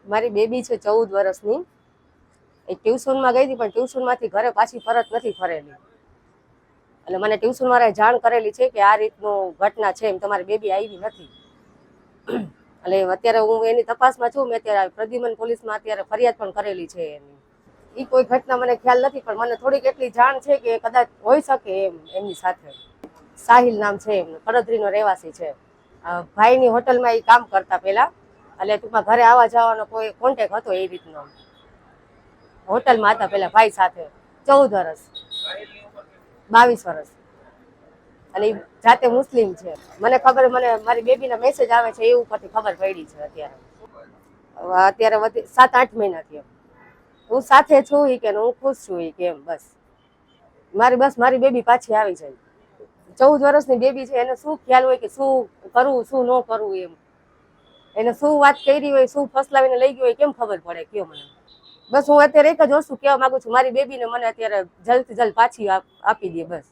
મારી બેબી છે 14 વર્ષની. એ ટ્યુશનમાં ગઈ હતી, પણ ટ્યુશનમાંથી ઘરે પાછી પરત નથી ફરેલી. એટલે મને ટ્યુશન વાળાએ જાણ કરેલી છે કે આ રીતનું ઘટના છે, એમ તમારી બેબી આવી નથી. એટલે અત્યારે હું એની તપાસમાં છું. મેં અત્યારે પ્રદ્યુમન પોલીસમાં અત્યારે ફરિયાદ પણ કરેલી છે એની. એ કોઈ ઘટના મને ખ્યાલ નથી, પણ મને થોડીક એટલી જાણ છે કે કદાચ હોઈ શકે એમ એમની સાથે. સાહિલ નામ છે એમનું, કડોદરીનો રહેવાસી છે. ભાઈની હોટલમાં એ કામ કરતા પહેલા, એટલે ટૂંકમાં ઘરે આવવા જવાનો કોઈ કોન્ટેક હતો એ રીતનો. હોટલમાં હતા પેલા ભાઈ સાથે. 14 વર્ષ, 22 વર્ષ. અને એ જાતે મુસ્લિમ છે. મને મારી બેબીના મેસેજ આવે છે એ ઉપરથી ખબર પડી છે અત્યારે 7-8 મહિના થયા. હું સાથે છું કે હું ખુશ છું કે એમ. બસ મારી બેબી પાછી આવી જાય. 14 વર્ષની બેબી છે, એને શું ખ્યાલ હોય કે શું કરવું શું ન કરવું એમ. એને શું વાત કરી હોય, શું ફસલાવીને લઈ ગયો હોય, કેમ ખબર પડે? કયો મને. બસ હું અત્યારે એક જ વસ્તુ કહેવા માંગુ છું, મારી બેબીને મને અત્યારે જલ્દથી જલ્દ પાછી આપી દે બસ.